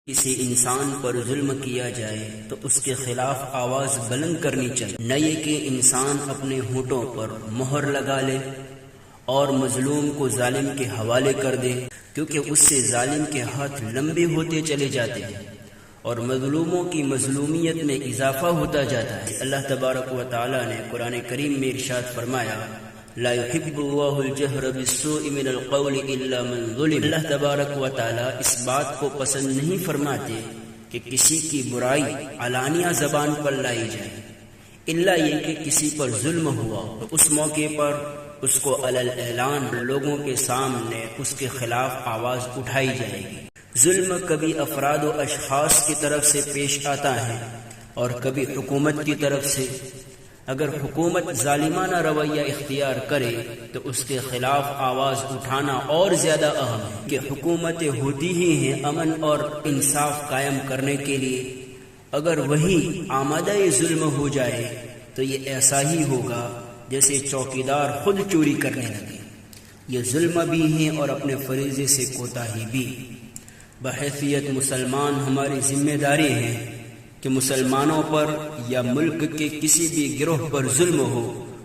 کسی انسان پر ظلم کیا جائے تو اس کے خلاف آواز بلند کرنی چاہیے، نہ یہ کہ انسان اپنے ہونٹوں پر مہر لگا لے اور مظلوم کو ظالم کے حوالے کر دے، کیونکہ اس سے ظالم کے ہاتھ لمبے ہوتے چلے جاتے ہیں اور مظلوموں کی مظلومیت میں اضافہ ہوتا جاتا ہے۔ اللہ تبارک و تعالی نے قرآن کریم میں ارشاد فرمایا، لا يحب اللہ الجہر بالسوء من القول الا من ظلم۔ اللہ تبارک و تعالی اس بات کو پسند نہیں فرماتے کہ کسی کی برائی علانیہ زبان پر لائی جائے، الا یہ کہ کسی پر ظلم ہوا تو اس موقع پر اس کو علی الاعلان لوگوں کے سامنے اس کے خلاف آواز اٹھائی جائے گی۔ ظلم کبھی افراد و اشخاص کی طرف سے پیش آتا ہے اور کبھی حکومت کی طرف سے۔ اگر حکومت ظالمانہ رویہ اختیار کرے تو اس کے خلاف آواز اٹھانا اور زیادہ اہم ہے، کہ حکومتیں ہوتی ہی ہیں امن اور انصاف قائم کرنے کے لیے۔ اگر وہی آمادہ ظلم ہو جائے تو یہ ایسا ہی ہوگا جیسے چوکیدار خود چوری کرنے لگے۔ یہ ظلم بھی ہیں اور اپنے فریضے سے کوتاہی بھی۔ بحیثیت مسلمان ہماری ذمہ داری ہے کہ مسلمانوں پر یا ملک کے کسی بھی گروہ پر ظلم ہو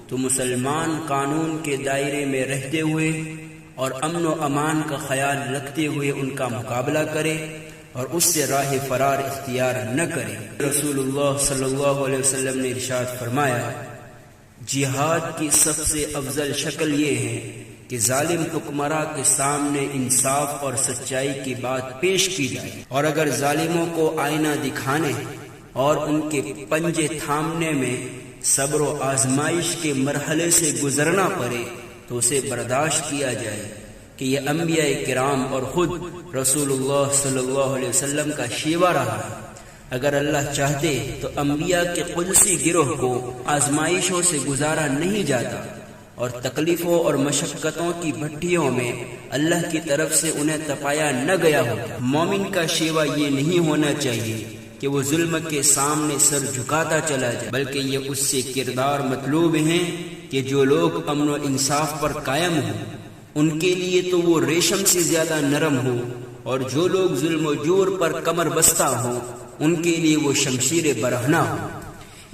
تو مسلمان قانون کے دائرے میں رہتے ہوئے اور امن و امان کا خیال رکھتے ہوئے ان کا مقابلہ کرے اور اس سے راہ فرار اختیار نہ کرے۔ رسول اللہ صلی اللہ علیہ وسلم نے ارشاد فرمایا، جہاد کی سب سے افضل شکل یہ ہے کہ ظالم حکمراں کے سامنے انصاف اور سچائی کی بات پیش کی جائے، اور اگر ظالموں کو آئینہ دکھانے اور ان کے پنجے تھامنے میں صبر و آزمائش کے مرحلے سے گزرنا پڑے تو اسے برداشت کیا جائے، کہ یہ انبیاء کرام اور خود رسول اللہ صلی اللہ علیہ وسلم کا شیوہ رہا ہے۔ اگر اللہ چاہتے تو انبیاء کے قدسی گروہ کو آزمائشوں سے گزارا نہیں جاتا اور تکلیفوں اور مشقتوں کی بھٹیوں میں اللہ کی طرف سے انہیں تپایا نہ گیا ہوتا۔ مومن کا شیوہ یہ نہیں ہونا چاہیے کہ وہ ظلم کے سامنے سر جھکاتا چلا جائے، بلکہ یہ اس سے کردار مطلوب ہیں کہ جو لوگ امن و انصاف پر قائم ہوں ان کے لیے تو وہ ریشم سے زیادہ نرم ہو، اور جو لوگ ظلم و جور پر کمر بستہ ہوں ان کے لیے وہ شمشیر برہنہ ہو۔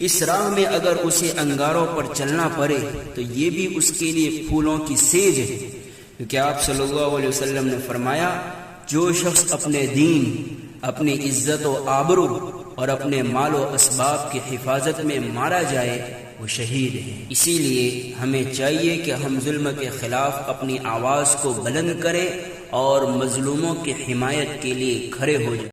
اس راہ میں اگر اسے انگاروں پر چلنا پڑے تو یہ بھی اس کے لیے پھولوں کی سیج ہے، کیونکہ آپ صلی اللہ علیہ وسلم نے فرمایا، جو شخص اپنے دین، اپنی عزت و آبرو اور اپنے مال و اسباب کی حفاظت میں مارا جائے وہ شہید ہے۔ اسی لیے ہمیں چاہیے کہ ہم ظلم کے خلاف اپنی آواز کو بلند کریں اور مظلوموں کی حمایت کے لیے کھڑے ہو جائیں۔